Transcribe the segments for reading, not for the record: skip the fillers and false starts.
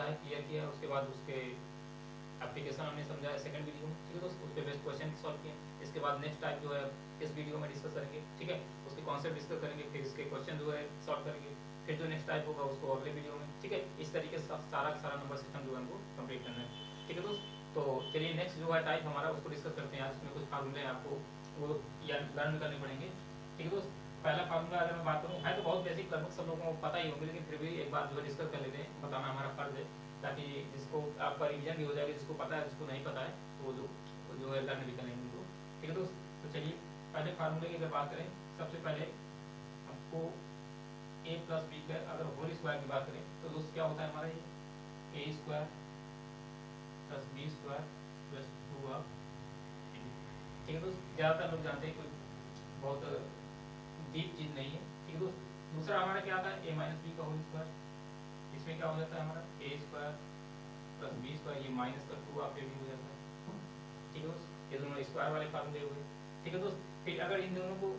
किया है, क्लियर किया है, उसके बाद उसके एप्लीकेशन हमने समझा है सेकंड वीडियो में, ठीक है दोस्त, उस पर बेस्ट क्वेश्चन सॉल्व किए। इसके बाद नेक्स्ट टाइप जो है इस वीडियो में डिस्कस करेंगे, ठीक है, उसके कॉन्सेप्ट डिस्कस करेंगे, फिर इसके क्वेश्चन जो है सॉल्व करेंगे, फिर जो नेक्स्ट टाइप होगा उसको अगले वीडियो में, ठीक है। इस तरीके से सारा का सारा नंबर सिस्टम जो है हमको कंप्लीट करना है, ठीक है दोस्त। तो चलिए नेक्स्ट जो है टाइप हमारा उसको डिस्कस करते हैं। आज इसमें कुछ फार्मूले आपको वो या लर्न करने पड़ेंगे, ठीक है दोस्त। पहला फार्मूला अगर मैं बात करूँ है तो बहुत बेसिक, लगभग सब लोगों को पता ही होंगे, लेकिन फिर भी एक बार जो है डिस्कस कर लेते हैं, बताना हमारा फर्ज है, ताकि जिसको आपका रिवीजन भी हो जाएगा, जिसको पता है जिसको नहीं पता है तो वो जो है लर्न भी करेंगे उनको, ठीक है दोस्त। तो चलिए पहले फार्मूले की अगर बात करें, सबसे पहले आपको ए प्लस बी का अगर होल स्क्वायर की बात करें तो दोस्त क्या होता है हमारा, ये A square plus B square plus 2 ठीक है दोस्त। ज़्यादातर लोग जानते हैं, कोई बहुत डीप चीज़ नहीं है, ठीक है दोस्त। दूसरा हमारा क्या आता है ए माइनस बी का होल स्क्वायर, इसमें क्या हो जाता है हमारा a square plus B square, ये माइनस का 2 आप भी हो जाता है, ठीक है दोस्त। ये दोनों स्क्वायर वाले फार्मूले हुए, ठीक है दोस्त। फिर अगर इन दोनों को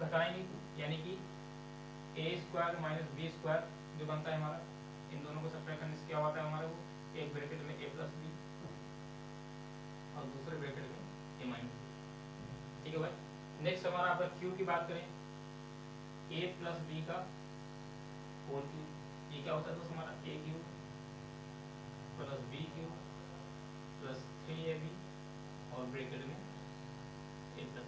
घटाएंगे यानी कि ए स्क्वायर माइनस बी स्क्वायर जो बनता है हमारा, इन दोनों को सब्ट्रैक्ट करने से क्या होता है हमारा, वो एक ब्रैकेट में ए प्लस बी और दूसरे ब्रैकेट में ए माइनस बी, ठीक है भाई। नेक्स्ट हमारा अगर क्यू की बात करें, ए प्लस बी का होल क्यूब, ये क्या होता है दोस्त हमारा a cube plus b cube plus 3ab और ब्रैकेट में ए प्लस,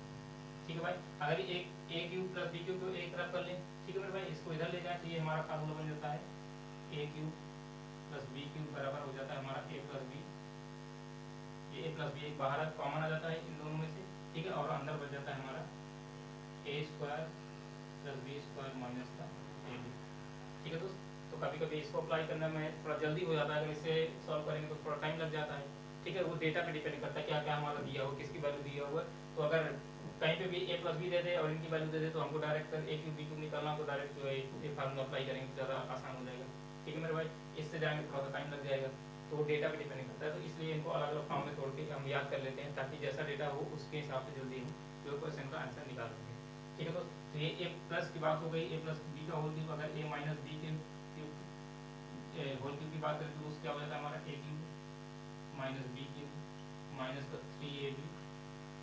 ठीक है भाई। अगर एक ए क्यूब प्लस बी क्यूब को एक तरफ कर लें, ठीक है मेरे भाई, इसको इधर ले जाए तो ये हमारा फार्मूला बन जाता है a cube plus b cube बराबर हो जाता है हमारा ए प्लस बी, ये ए प्लस बी एक बाहर कॉमन आ जाता है इन दोनों में से, ठीक है, और अंदर बन जाता है हमारा a square plus B square minus का ए बी, ठीक है दोस्त। तो कभी कभी इसको अप्लाई करने में थोड़ा जल्दी हो जाता है, अगर इसे सॉल्व करेंगे तो थोड़ा टाइम लग जाता है, ठीक है। वो डेटा पे डिपेंड करता है क्या क्या हमारा दिया हो, किसकी वैल्यू दिया हुआ, तो अगर कहीं पे भी ए प्लस बी दे दे और इनकी वैल्यू दे दे तो हमको डायरेक्ट ए क्यूब बी क्यूब निकालना, तो डायरेक्ट जो है ये फार्मूला अप्लाई करेंगे तो ज़्यादा आसान हो जाएगा, ठीक है मेरे भाई। इससे जाएंगे थोड़ा सा टाइम लग जाएगा, तो डेटा पे डिपेंड करता है, तो इसलिए इनको अलग अलग फॉर्म में तोड़ के हम याद कर लेते हैं, ताकि जैसा डेटा हो उसके हिसाब से जल्दी हम जो क्वेश्चन का आंसर निकाल सकें, ठीक है दोस्त। तो ये ए प्लस की बात हो गई, ए प्लस बी का होल क्यूब, अगर ए माइनस बी के होल क्यूब की बात करें तो उसका क्या हो जाता है हमारा a cube minus b cube minus का 3ab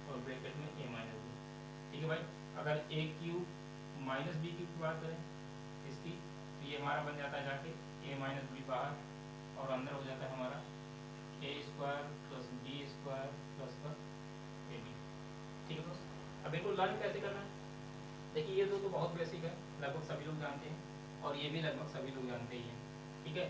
और ब्रैकेट में ए माइनस बी, ठीक है भाई। अगर ए क्यूब माइनस बी क्यूब की बात करें इसकी, तो ये हमारा बन जाता है जाके ए माइनस बी बाहर और अंदर हो जाता है हमारा a square plus B square plus का ए बी, ठीक है दोस्त। अब इनको लर्न कैसे करना है, देखिए ये तो बहुत बेसिक है, लगभग सभी लोग जानते हैं, और ये भी लगभग सभी लोग जानते ही हैं, ठीक है।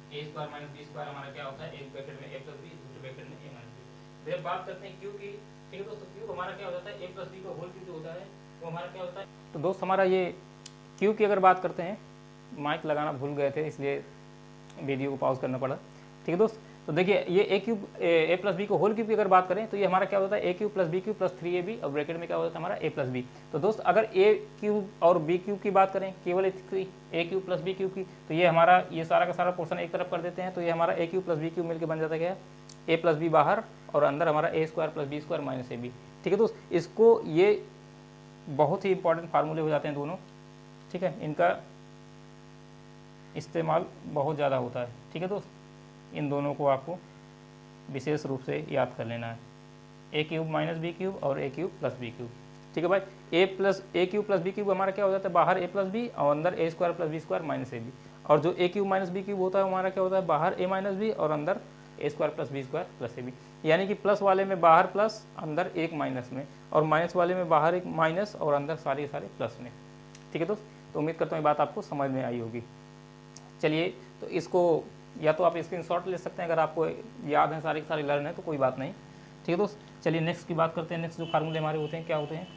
A square minus B square हमारा क्या होता है, एक ब्रैकेट में ए प्लस बी, दूसरे ब्रैकेट में ए माइनस बी। फिर बात करते हैं क्यू की, ठीक है दोस्तों। क्यू हमारा क्या हो जाता है, ए प्लस बी का होल क्यू जो होता है वो हमारा क्या होता है, तो दोस्त हमारा ये क्यू की अगर बात करते हैं, माइक लगाना भूल गए थे इसलिए वीडियो को पॉज करना पड़ा, ठीक है दोस्त। तो देखिए ये ए क्यूब ए प्लस बी को होल क्यूब की अगर बात करें तो ये हमारा क्या होता है a cube plus b cube plus 3ab और ब्रैकेट में क्या होता है हमारा ए प्लस बी। तो दोस्त अगर ए क्यूब और बी क्यूब की बात करें, केवल ए क्यूब प्लस बी क्यूब की, तो ये हमारा ये सारा का सारा पोर्शन एक तरफ कर देते हैं, तो ये हमारा a cube plus b cube मिलकर बन जाता है क्या, ए प्लस बी बाहर और अंदर हमारा a square plus B square minus a b, ठीक है दोस्त। इसको ये बहुत ही इंपॉर्टेंट फार्मूले हो जाते हैं दोनों, ठीक है, इनका इस्तेमाल बहुत ज़्यादा होता है, ठीक है दोस्त। इन दोनों को आपको विशेष रूप से याद कर लेना है, a cube minus b cube और ए क्यूब प्लस बी क्यूब, ठीक है भाई। ए क्यूब प्लस बी क्यूब हमारा क्या हो जाता है, बाहर ए प्लस बी और अंदर a square plus B square minus a b, और जो a cube minus b cube होता है हमारा क्या होता है, बाहर ए माइनस बी और अंदर a square plus B square plus a b, यानी कि प्लस वाले में बाहर प्लस अंदर एक माइनस में, और माइनस वाले में बाहर एक माइनस और अंदर सारे सारे प्लस में, ठीक है दोस्त। तो उम्मीद करता हूँ ये बात आपको समझ में आई होगी। चलिए तो इसको या तो आप स्क्रीनशॉट ले सकते हैं, अगर आपको याद है सारे के सारे लर्न है तो कोई बात नहीं, ठीक है दोस्त। चलिए नेक्स्ट की बात करते हैं। नेक्स्ट जो फार्मूले हमारे होते हैं क्या होते हैं,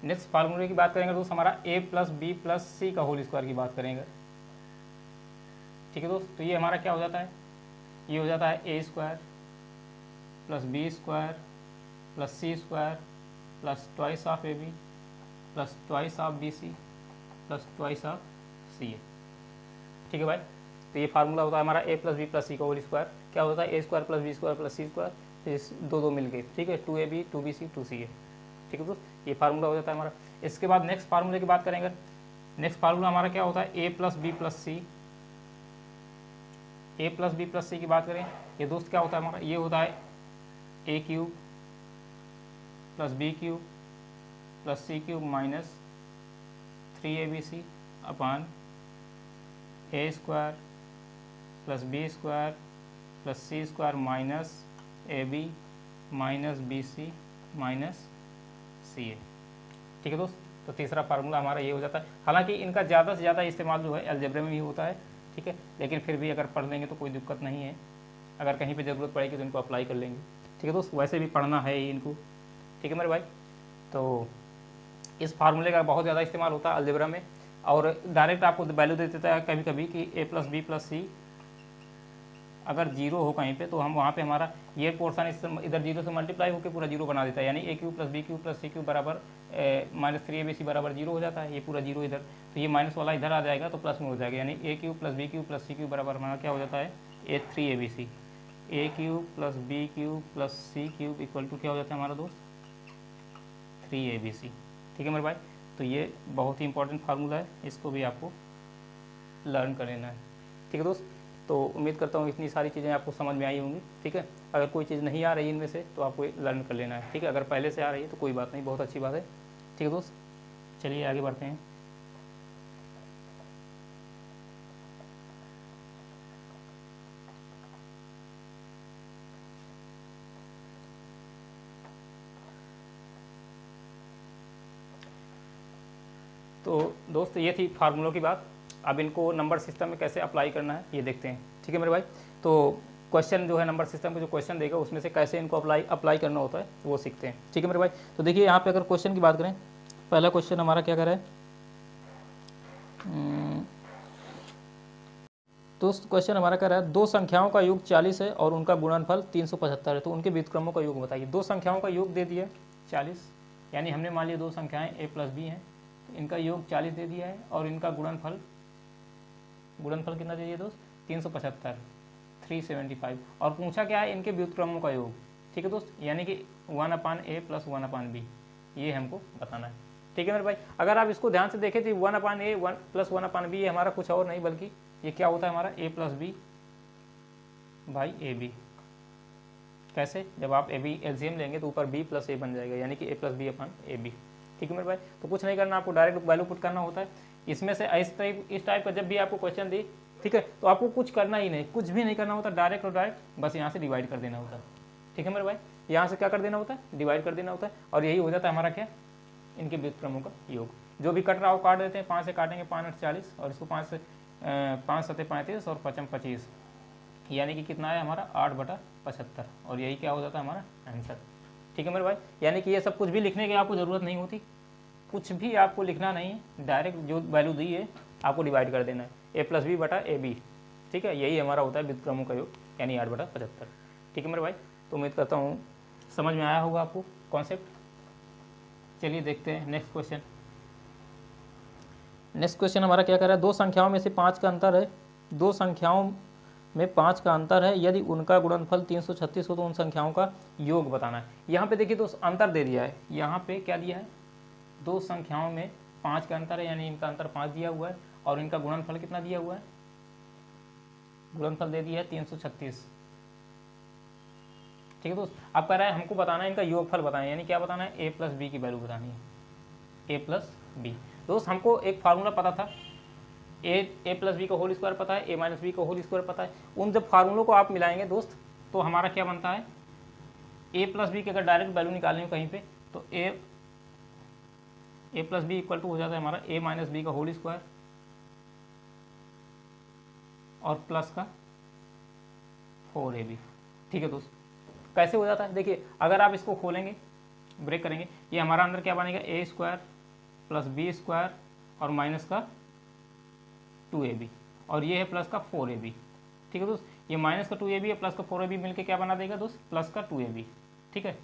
नेक्स्ट फार्मूले की बात करेंगे दोस्त हमारा a plus b plus c का होल स्क्वायर की बात करेंगे, ठीक है दोस्त। तो ये हमारा क्या हो जाता है, ये हो जाता है a square plus B square plus c square plus twice of a b plus twice of b c plus twice of c a, ठीक है भाई। तो ये फार्मूला होता है हमारा a plus b plus c का होल स्क्वायर, क्या होता है a square plus B square plus c square, तो दो मिल गए, ठीक है, 2ab 2bc 2ca, ठीक है दोस्त, ये फार्मूला हो जाता है हमारा। इसके बाद नेक्स्ट फार्मूले की बात करेंगे, नेक्स्ट फार्मूला हमारा क्या होता है ए प्लस बी प्लस सी, ए प्लस बी प्लस सी की बात करें, ये दोस्त क्या होता है हमारा, ये होता है a cube plus b cube plus c cube minus 3abc upon a square plus B square plus c square minus a b minus b c minus c a, ठीक है दोस्त। तो तीसरा फार्मूला हमारा ये हो जाता है। हालांकि इनका ज़्यादा से ज़्यादा इस्तेमाल जो है अलजेब्रा में भी होता है, ठीक है, लेकिन फिर भी अगर पढ़ लेंगे तो कोई दिक्कत नहीं है, अगर कहीं पे ज़रूरत पड़ेगी तो इनको अप्लाई कर लेंगे, ठीक है दोस्त। वैसे भी पढ़ना है ही इनको, ठीक है मेरे भाई। तो इस फार्मूले का बहुत ज़्यादा इस्तेमाल होता है अलजेब्रा में, और डायरेक्ट आपको वैल्यू दे देता है कभी कभी कि ए प्लस बी प्लस सी अगर जीरो हो कहीं पे, तो हम वहाँ पे हमारा ये पोर्शन इधर जीरो से मल्टीप्लाई होकर पूरा जीरो बना देता है, यानी a cube plus b cube plus c cube बराबर माइनस 3abc बराबर जीरो हो जाता है, ये पूरा जीरो इधर, तो ये माइनस वाला इधर आ जाएगा तो प्लस में हो जाएगा, यानी a cube plus b cube plus c cube बराबर हमारा क्या हो जाता है a 3abc, a cube plus b cube plus c cube equal to क्या हो जाता है हमारा दोस्त 3abc, ठीक है मेरे भाई। तो ये बहुत ही इंपॉर्टेंट फार्मूला है, इसको भी आपको लर्न कर लेना है, ठीक है दोस्त। तो उम्मीद करता हूँ इतनी सारी चीज़ें आपको समझ में आई होंगी, ठीक है। अगर कोई चीज़ नहीं आ रही इनमें से तो आपको लर्न कर लेना है, ठीक है। अगर पहले से आ रही है तो कोई बात नहीं, बहुत अच्छी बात है, ठीक है दोस्त। चलिए आगे बढ़ते हैं। तो दोस्त ये थी फार्मूलों की बात। अब इनको नंबर सिस्टम में कैसे अप्लाई करना है ये देखते हैं, ठीक है मेरे भाई। तो क्वेश्चन जो है नंबर सिस्टम का जो क्वेश्चन देगा उसमें से कैसे इनको अप्लाई करना होता है वो सीखते हैं, ठीक है मेरे भाई। तो देखिए यहाँ पे अगर क्वेश्चन की बात करें, पहला क्वेश्चन हमारा क्या कर रहा है दोस्त, क्वेश्चन हमारा कह रहा है दो संख्याओं का योग 40 है और उनका गुणनफल 375 है, तो उनके व्युत्क्रमों का योग बताइए। दो संख्याओं का योग दे दिया 40, यानी हमने मान लिया दो संख्याएं a प्लस बी हैं, तो इनका योग 40 दे दिया है, और इनका गुणनफल कितना दे दिया दोस्त 375 375, और पूछा क्या है इनके व्युत्क्रमों का योग, ठीक है दोस्त, यानी कि 1/a प्लस 1/b, ये हमको बताना है, ठीक है मेरे भाई। अगर आप इसको ध्यान से देखें तो 1/a प्लस 1/b ये हमारा कुछ और नहीं बल्कि ये क्या होता है हमारा a plus b by ab। कैसे, जब आप ab एलसीएम लेंगे तो ऊपर b प्लस a बन जाएगा, यानी कि a प्लस बी अपन ab, ठीक है मेरे भाई। तो कुछ नहीं करना, आपको डायरेक्ट वैल्यू पुट करना होता है इसमें से। इस टाइप का जब भी आपको क्वेश्चन दी, ठीक है, तो आपको कुछ करना ही नहीं, कुछ भी नहीं करना होता, डायरेक्ट और डायरेक्ट बस यहाँ से डिवाइड कर देना होता है, ठीक है मेरे भाई। यहाँ से क्या कर देना होता है, डिवाइड कर देना होता है, और यही हो जाता है हमारा क्या, इनके व्युत्क्रमों का योग। जो भी कट रहा हो काट देते हैं, 5 से काटेंगे 5 8 40, और इसको 5 से 5 7 35 और 5 25, यानी कि कितना है हमारा 8/75, और यही क्या हो जाता है हमारा आंसर, ठीक है मेरे भाई। यानी कि ये सब कुछ भी लिखने की आपको ज़रूरत नहीं होती, कुछ भी आपको लिखना नहीं है, डायरेक्ट जो वैल्यू दी है आपको डिवाइड कर देना है, a प्लस बी बटा ab, ठीक है, यही हमारा होता है व्युत्क्रमों का योग, यानी 8/75, ठीक है मेरे भाई। तो उम्मीद करता हूँ समझ में आया होगा आपको कॉन्सेप्ट। चलिए देखते हैं नेक्स्ट क्वेश्चन। नेक्स्ट क्वेश्चन हमारा क्या कर रहा है, दो संख्याओं में से 5 का अंतर है, दो संख्याओं में 5 का अंतर है, यदि उनका गुणनफल 336 हो तो उन संख्याओं का योग बताना है। यहाँ पे देखिए दोस्त अंतर दे दिया है, यहाँ पे क्या दिया है, दो संख्याओं में 5 का अंतर है, यानी इनका अंतर 5 दिया हुआ है, और इनका गुणनफल कितना दिया हुआ है, गुणनफल दे दिया है 336, ठीक है दोस्त। अब कह रहा है हमको बताना है इनका योगफल बताएं, यानी क्या बताना है, a प्लस बी की वैल्यू बतानी है, a प्लस बी। दोस्त हमको एक फार्मूला पता था, a प्लस बी का होल स्क्वायर पता है, a माइनस बी का होल स्क्वायर पता है। उन जब फार्मूलों को आप मिलाएंगे दोस्त तो हमारा क्या बनता है, a प्लस बी की अगर डायरेक्ट वैल्यू निकालनी हो कहीं पे तो a plus b equal to हो जाता है हमारा a माइनस बी का होल स्क्वायर और प्लस का 4ab, ठीक है दोस्त। कैसे हो जाता है, देखिए अगर आप इसको खोलेंगे ब्रेक करेंगे, ये हमारा अंदर क्या बनेगा, a square plus B square और माइनस का 2ab, और ये है प्लस का 4ab, ठीक है दोस्त। ये माइनस का 2ab है प्लस का 4ab मिलके क्या बना देगा दोस्त, प्लस का 2ab, ठीक है,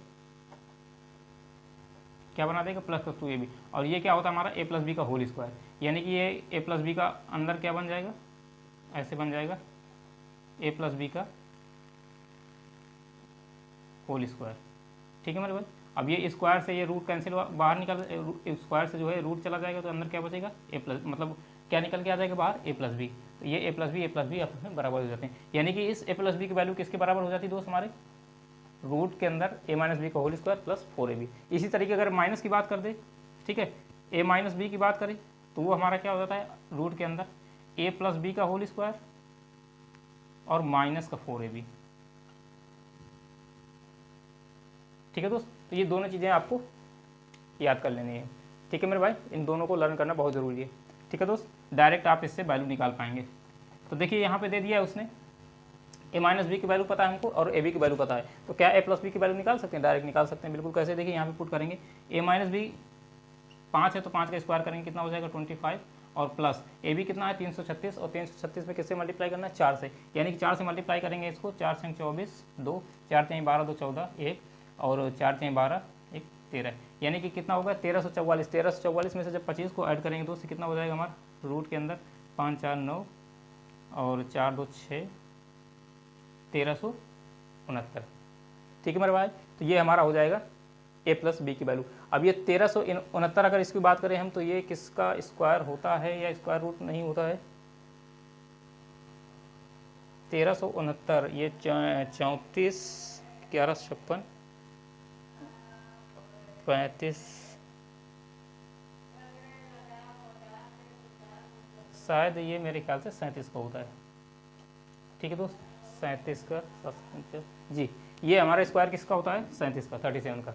क्या बना देगा, प्लस का 2ab। और ये क्या होता है हमारा a प्लस बी का होल स्क्वायर, यानी कि ये a प्लस बी का अंदर क्या बन जाएगा, ऐसे बन जाएगा ए प्लस बी का होल स्क्वायर। ठीक है मेरे भाई। अब ये स्क्वायर से ये रूट कैंसिल बाहर निकल, स्क्वायर से जो है रूट चला जाएगा तो अंदर क्या बचेगा ए प्लस, मतलब क्या निकल के आ जाएगा बाहर ए प्लस बी। तो ये ए प्लस बी आपस में बराबर हो जाते हैं, यानी कि इस ए प्लस बी की वैल्यू किसके बराबर हो जाती है दोस्त हमारे, रूट के अंदर ए माइनस बी का होल स्क्वायर प्लस 4ab। इसी तरीके अगर माइनस की बात कर दे, ठीक है, ए माइनस बी की बात करें तो वो हमारा क्या हो जाता है रूट के अंदर ए प्लस बी का होल स्क्वायर और माइनस का 4ab। ठीक है दोस्त, तो ये दोनों चीज़ें आपको याद कर लेनी है। ठीक है मेरे भाई, इन दोनों को लर्न करना बहुत ज़रूरी है। ठीक है दोस्त, डायरेक्ट आप इससे वैल्यू निकाल पाएंगे। तो देखिए यहाँ पे दे दिया है उसने, ए माइनस बी की वैल्यू पता है हमको और ए बी की वैल्यू पता है, तो क्या ए प्लस बी की वैल्यू निकाल सकते हैं, डायरेक्ट निकाल सकते हैं बिल्कुल। कैसे, देखिए यहाँ पे पुट करेंगे ए माइनस बी 5 है तो 5 का स्क्वायर करेंगे कितना हो जाएगा 25, और प्लस ए बी कितना है 336, और 336 में किससे मल्टीप्लाई करना है 4 से, यानी कि 4 से मल्टीप्लाई करेंगे इसको, 4 से 24 2, 4 से 12 2 14 1, और 4 से 12 1 13, यानी कि कितना होगा 1344। 1344 में से जब 25 को ऐड करेंगे तो उससे कितना हो जाएगा हमारा रूट के अंदर 5 4 9 और 4 2 6 1369। ठीक है मेरे भाई, तो ये हमारा हो जाएगा ए प्लस बी की वैल्यू। अब ये 1369 अगर इसकी बात करें हम तो ये किसका स्क्वायर होता है या स्क्वायर रूट नहीं होता है, 1369 ये 34 11 56 35, शायद ये मेरे ख्याल से 37 का होता है। ठीक है दोस्त, 37 का जी, ये हमारा स्क्वायर किसका होता है 37 का, 37 का।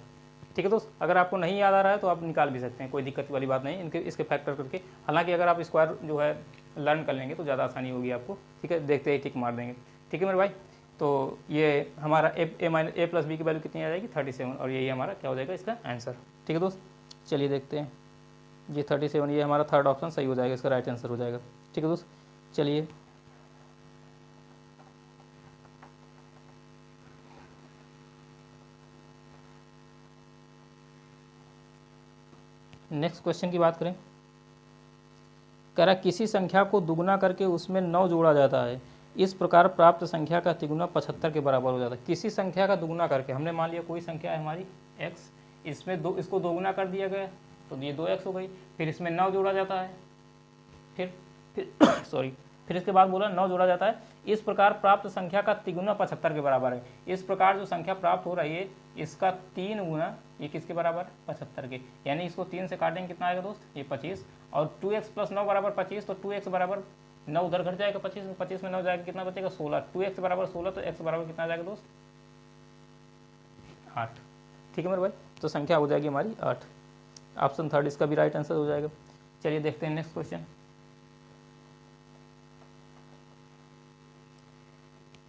ठीक है दोस्त, अगर आपको नहीं याद आ रहा है तो आप निकाल भी सकते हैं, कोई दिक्कत वाली बात नहीं इनके इसके फैक्टर करके। हालांकि अगर आप स्क्वायर जो है लर्न कर लेंगे तो ज़्यादा आसानी होगी आपको। ठीक है, देखते ही टिक मार देंगे। ठीक है मेरे भाई, तो ये हमारा ए प्लस बी की वैल्यू कितनी आ जाएगी 37, और यही हमारा क्या हो जाएगा इसका आंसर। ठीक है दोस्त, चलिए देखते हैं जी 37, ये हमारा थर्ड ऑप्शन सही हो जाएगा, इसका राइट आंसर हो जाएगा। ठीक है दोस्त, चलिए नेक्स्ट क्वेश्चन की बात करें। कह रहा किसी संख्या को दुगुना करके उसमें 9 जोड़ा जाता है, इस प्रकार प्राप्त संख्या का तिगुना 75 के बराबर हो जाता है। किसी संख्या का दुगुना करके, हमने मान लिया कोई संख्या है हमारी x, इसमें इसको दोगुना कर दिया गया तो ये 2x हो गई, फिर इसमें 9 जोड़ा जाता है, फिर सॉरी फिर इसके बाद बोला 9 जोड़ा जाता है, इस प्रकार प्राप्त संख्या का तिगुना 75 के बराबर है। इस प्रकार जो संख्या प्राप्त हो रही है इसका 3 गुना ये किसके बराबर 75 के, यानी इसको 3 से काटेंगे कितना आएगा दोस्त ये 25, और 2x प्लस 9 बराबर 25, तो 2x बराबर 9 उधर घट जाएगा 25 में 9 जाएगा कितना बचेगा 16, 2x बराबर 16, तो x बराबर कितना आ जाएगा दोस्त 8। ठीक है मेरे भाई, तो संख्या हो जाएगी हमारी 8। ऑप्शन थर्ड इसका भी राइट आंसर हो जाएगा। चलिए देखते हैं नेक्स्ट क्वेश्चन।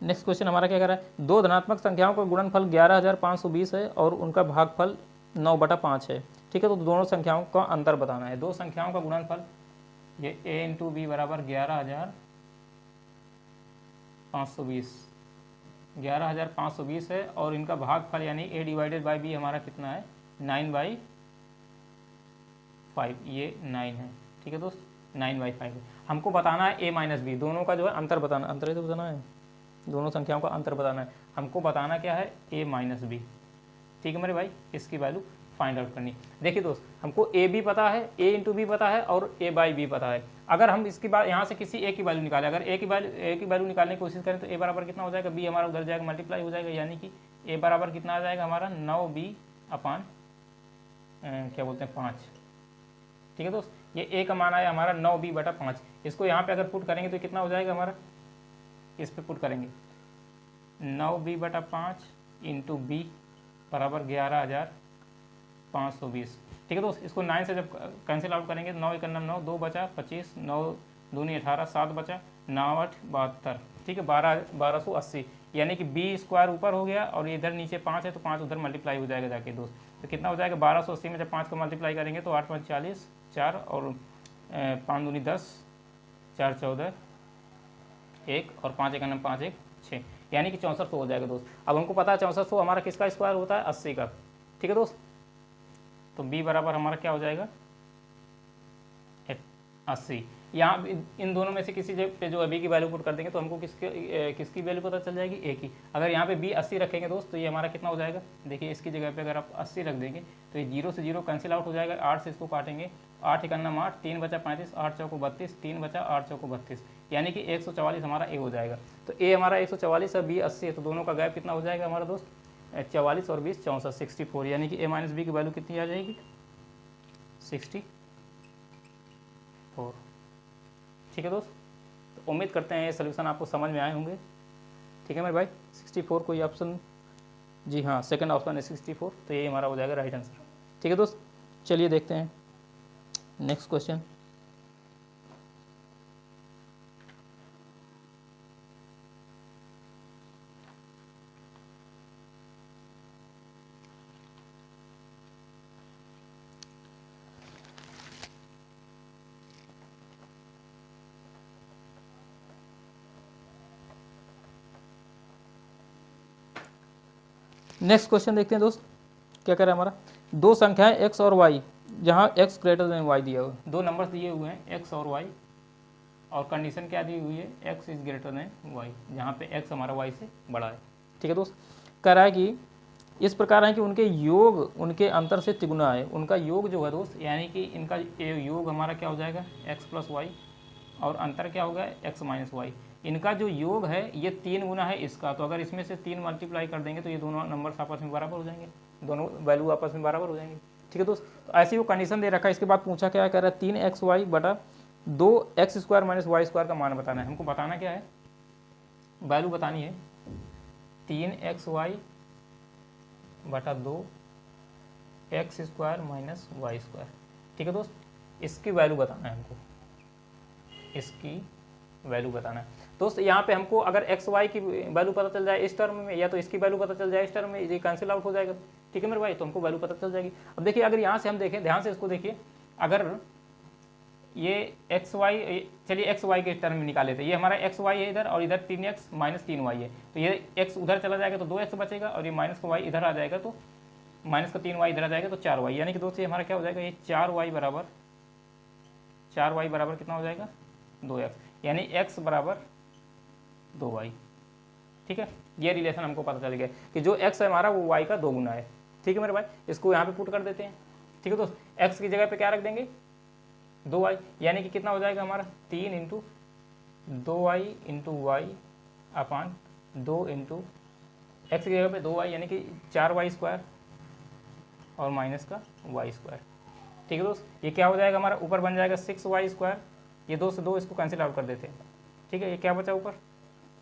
नेक्स्ट क्वेश्चन हमारा क्या कर रहा है, दो धनात्मक संख्याओं का गुणनफल 11520 है और उनका भागफल 9/5 है। ठीक है, तो दोनों संख्याओं का अंतर बताना है। दो संख्याओं का गुणनफल ये a इंटू बी बराबर 11520 है, और इनका भागफल यानी a डिवाइडेड बाई b हमारा कितना है 9/5, ये 9 है। ठीक है दोस्त, 9/5 है। हमको बताना है a माइनस बी, दोनों का जो है अंतर बताना, अंतर तो बताना है, दोनों संख्याओं का अंतर बताना है। हमको बताना क्या है a माइनस बी। ठीक है मेरे भाई, इसकी वैल्यू फाइंड आउट करनी। देखिए दोस्त, हमको a भी पता है, a इंटू बी पता है और a बाई बी पता है। अगर हम इसके बाद यहाँ से किसी a की वैल्यू निकालें, अगर a की वैल्यू निकालने की कोशिश करें तो a बराबर कितना हो जाएगा, b हमारा उधर जाएगा मल्टीप्लाई हो जाएगा, यानी कि a बराबर कितना आ जाएगा हमारा 9b अपान क्या बोलते हैं 5। ठीक है दोस्त, ये a का मान आया हमारा 9b/5। इसको यहाँ पे अगर पुट करेंगे तो कितना हो जाएगा हमारा, इस पे पुट करेंगे 9b/5 इंटू बी बराबर 11520। ठीक है दोस्त, इसको 9 से जब कैंसिल आउट करेंगे 9 1 9, 2 बचा 25, 9 दूनी 18, 7 बचा 9 8 72। ठीक है, 1280, यानी कि बी स्क्वायर ऊपर हो गया और इधर नीचे 5 है तो 5 उधर मल्टीप्लाई हो जाएगा जाके दोस्त। तो कितना हो जाएगा 1280 में जब 5 का मल्टीप्लाई करेंगे तो 8 5 40, 4 और 5 दूनी 10, 4 14 1 और 5 1 5 1 6, यानी कि 6400 हो जाएगा दोस्त। अब हमको पता है 6400 हमारा किसका स्क्वायर होता है 80 का। ठीक है दोस्त, तो b बराबर हमारा क्या हो जाएगा 80। यहाँ इन दोनों में से किसी जगह पे जो बी की वैल्यू पुट कर देंगे तो हमको किसकी वैल्यू पता चल जाएगी, ए की। अगर यहाँ पे बी 80 रखेंगे दोस्त तो ये हमारा कितना हो जाएगा, देखिए इसकी जगह पे अगर आप 80 रख देंगे तो ये 0 से 0 कैंसिल आउट हो जाएगा, 8 से इसको काटेंगे, 8 इकन्ना 8, 3 बचा 35, 8 चौको 32, 3 बचा 8 चौको 32, यानी कि 144 हमारा ए हो जाएगा। तो ए हमारा 144 और बी 80 है, तो दोनों का गैप कितना हो जाएगा हमारा दोस्त, 44 और 20 64, 64, यानी कि ए माइनस बी की वैल्यू कितनी आ जाएगी, 64। ठीक है दोस्त, तो उम्मीद करते हैं ये सोल्यूशन आपको समझ में आए होंगे। ठीक है मेरे भाई, 64 कोई ऑप्शन, जी हाँ सेकंड ऑप्शन है 64, तो ये हमारा हो जाएगा राइट आंसर। ठीक है दोस्त, चलिए देखते हैं नेक्स्ट क्वेश्चन। नेक्स्ट क्वेश्चन देखते हैं दोस्त, क्या कह रहा है हमारा, दो संख्याएं x और y, जहां x ग्रेटर देन y दिया हुआ है, दो नंबर्स दिए हुए हैं x और y, और कंडीशन क्या दी हुई है, x is greater than y, जहां पे x हमारा y से बड़ा है। ठीक है दोस्त, कह रहा है कि इस प्रकार है कि उनके योग उनके अंतर से तिगुना है, उनका योग जो है दोस्त, यानी कि इनका योग हमारा क्या हो जाएगा, x प्लस वाई, और अंतर क्या होगा, x माइनस वाई। इनका जो योग है ये 3 गुना है इसका, तो अगर इसमें से 3 मल्टीप्लाई कर देंगे तो ये दोनों नंबर्स आपस में बराबर हो जाएंगे, दोनों वैल्यू आपस में बराबर हो जाएंगे। ठीक है दोस्त, तो ऐसी वो कंडीशन दे रखा है। इसके बाद पूछा क्या कह रहा है, 3xy बटा 2x² माइनस y² का मान बताना है। हमको बताना क्या है, वैल्यू बतानी है, 3xy बटा 2x² माइनस y²। ठीक है दोस्त, इसकी वैल्यू बताना है हमको, इसकी वैल्यू बताना है दोस्त। यहाँ पे हमको अगर एक्स वाई की वैल्यू पता चल जाए इस टर्म में, या तो इसकी वैल्यू पता चल जाए इस टर्म में, ये कैंसिल आउट हो जाएगा। ठीक है मेरे भाई, तो हमको वैल्यू पता चल जाएगी। अब देखिए अगर यहाँ से हम देखें, ध्यान से इसको देखिए, अगर ये एक्स वाई, चलिए एक्स वाई के टर्म में निकाले थे, ये हमारा एक्स वाई है इधर, और इधर 3x माइनस 3y है, तो ये x उधर चला जाएगा तो 2x बचेगा, और ये माइनस का y इधर आ जाएगा तो माइनस का 3y इधर आ जाएगा तो 4y, यानी कि दोस्तों ये हमारा क्या हो जाएगा, ये 4y बराबर कितना हो जाएगा, 2x, यानी x बराबर 2y। ठीक है, ये रिलेशन हमको पता चल गया कि जो x है हमारा वो y का 2 गुना है। ठीक है मेरे भाई, इसको यहाँ पे पुट कर देते हैं। ठीक है दोस्त, x की जगह पे क्या रख देंगे, 2y, यानी कि कितना हो जाएगा हमारा 3 इंटू 2y इंटू वाई अपान 2 इंटू एक्स की जगह पे 2y, यानी कि 4y² और माइनस का y²। ठीक है दोस्त, ये क्या हो जाएगा हमारा, ऊपर बन जाएगा 6y², ये 2 से 2 इसको कैंसिल आउट कर देते हैं। ठीक है, ये क्या बचा ऊपर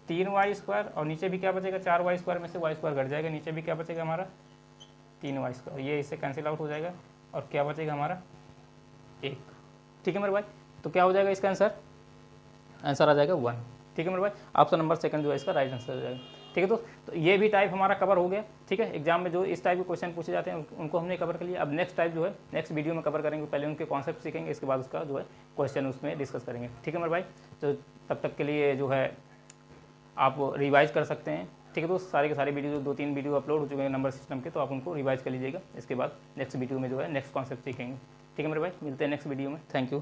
3y², और नीचे भी क्या बचेगा, 4y² में से y² घट जाएगा, नीचे भी क्या बचेगा हमारा 3y², ये इससे कैंसिल आउट हो जाएगा, और क्या बचेगा हमारा 1। ठीक है मेरे भाई, तो क्या हो जाएगा इसका आंसर आ जाएगा 1। ठीक है मेरे भाई, ऑप्शन नंबर सेकंड जो है इसका राइट आंसर हो जाएगा। ठीक है दोस्त, तो ये भी टाइप हमारा कवर हो गया। ठीक है, एग्जाम में जो इस टाइप के क्वेश्चन पूछे जाते हैं उनको हमने कवर कर लिया। अब नेक्स्ट टाइप जो है नेक्स्ट वीडियो में कवर करेंगे, पहले उनके कॉन्सेप्ट सीखेंगे, इसके बाद उसका जो है क्वेश्चन उसमें डिस्कस करेंगे। ठीक है मेरे भाई, तो तब तक के लिए जो है आप रिवाइज कर सकते हैं। ठीक है दोस्त, सारे के सारे वीडियो, 2-3 वीडियो अपलोड हो चुके हैं नंबर सिस्टम के, तो आप उनको रिवाइज कर लीजिएगा। इसके बाद नेक्स्ट वीडियो में जो है नेक्स्ट कॉन्सेप्ट सीखेंगे। ठीक है मेरे भाई, मिलते हैं नेक्स्ट वीडियो में। Thank you.